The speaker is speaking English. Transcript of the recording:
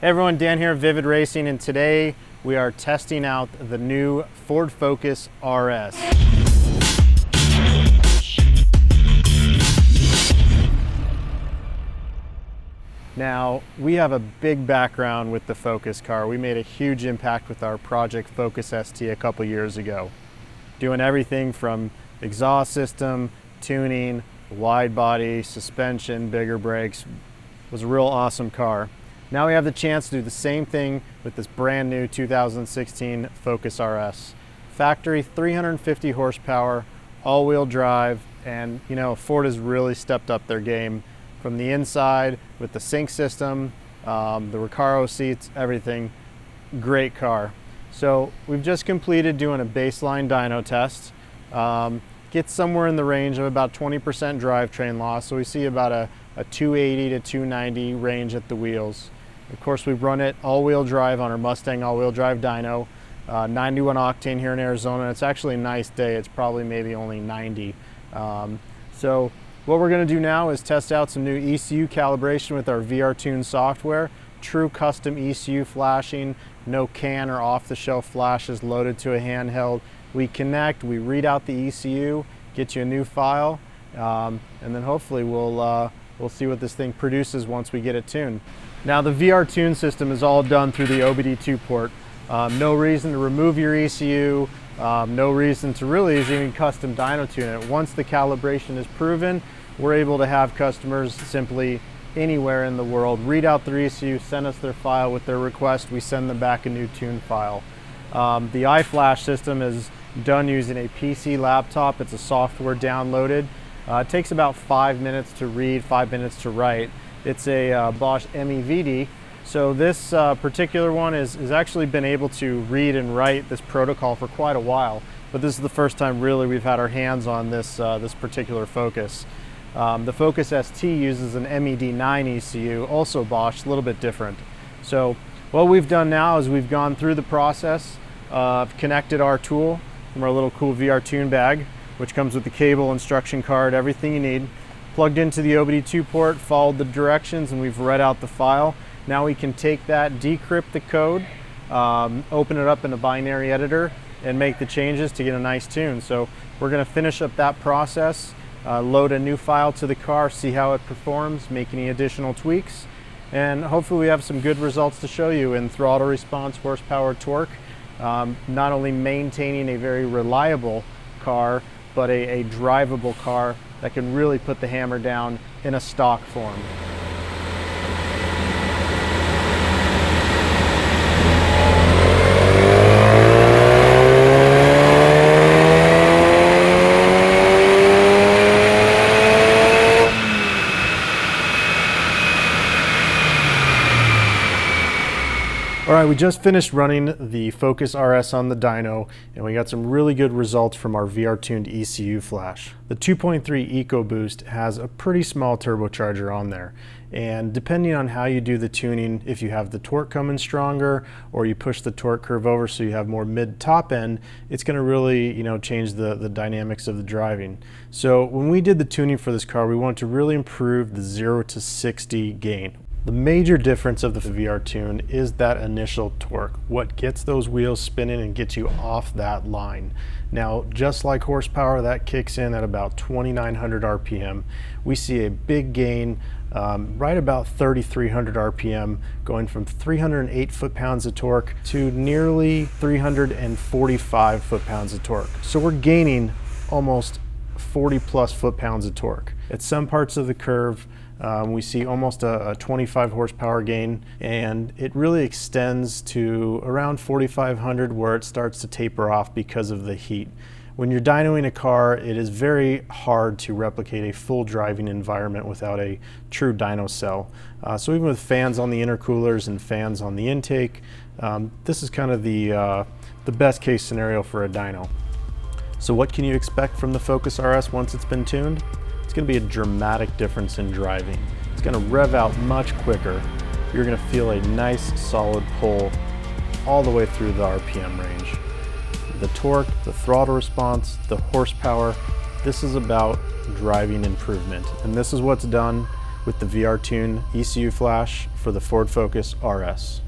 Hey everyone, Dan here, Vivid Racing, and today we are testing out the new Ford Focus RS. Now, we have a big background with the Focus car. We made a huge impact with our Project Focus ST a couple years ago, doing everything from exhaust system, tuning, wide body, suspension, bigger brakes. It was a real awesome car. Now we have the chance to do the same thing with this brand new 2016 Focus RS. Factory 350 horsepower, all-wheel drive, and you know, Ford has really stepped up their game from the inside with the sync system, the Recaro seats, everything. Great car. So we've just completed doing a baseline dyno test. Gets somewhere in the range of about 20% drivetrain loss, so we see about a 280 to 290 range at the wheels. Of course, we've run it all-wheel drive on our Mustang AWD Dyno, 91 octane here in Arizona. And it's actually a nice day. It's probably maybe only 90. So what we're going to do now is test out some new ECU calibration with our VRTune software. True custom ECU flashing, no can or off-the-shelf flashes loaded to a handheld. We connect, we read out the ECU, get you a new file, and then hopefully we'll see what this thing produces once we get it tuned. Now the VRTune system is all done through the OBDII port. No reason to remove your ECU, no reason to really even custom dyno tune it. Once the calibration is proven, we're able to have customers simply anywhere in the world read out their ECU, send us their file with their request, we send them back a new tune file. The iFlash system is done using a PC laptop. It's a software downloaded. It takes about 5 minutes to read, 5 minutes to write. It's a Bosch MEVD. So this particular one has actually been able to read and write this protocol for quite a while, but this is the first time really we've had our hands on this, this particular Focus. The Focus ST uses an MED9 ECU, also Bosch, a little bit different. So what we've done now is we've gone through the process of connected our tool from our little cool VRTune bag, which comes with the cable, instruction card, everything you need. Plugged into the OBDII port, followed the directions, and we've read out the file. Now we can take that, decrypt the code, open it up in a binary editor, and make the changes to get a nice tune. So we're going to finish up that process, load a new file to the car, see how it performs, make any additional tweaks, and hopefully we have some good results to show you in throttle response, horsepower, torque. Not only maintaining a very reliable car, but a drivable car that can really put the hammer down in a stock form. All right, we just finished running the Focus RS on the dyno, and we got some really good results from our VR-tuned ECU flash. The 2.3 EcoBoost has a pretty small turbocharger on there, and depending on how you do the tuning, if you have the torque coming stronger or you push the torque curve over so you have more mid-top end, it's going to really, you know, change the dynamics of the driving. So when we did the tuning for this car, we wanted to really improve the 0 to 60 gain. The major difference of the VRTune is that initial torque, what gets those wheels spinning and gets you off that line. Now, just like horsepower, that kicks in at about 2,900 RPM. We see a big gain right about 3,300 RPM, going from 308 foot-pounds of torque to nearly 345 foot-pounds of torque. So we're gaining almost 40 plus foot-pounds of torque. At some parts of the curve, we see almost a 25 horsepower gain, and it really extends to around 4,500 where it starts to taper off because of the heat. When you're dynoing a car, it is very hard to replicate a full driving environment without a true dyno cell. So even with fans on the intercoolers and fans on the intake, this is kind of the best case scenario for a dyno. So what can you expect from the Focus RS once it's been tuned? It's going to be a dramatic difference in driving. It's going to rev out much quicker. You're going to feel a nice solid pull all the way through the RPM range. The torque, the throttle response, the horsepower, this is about driving improvement. And this is what's done with the VR Tune ECU flash for the Ford Focus RS.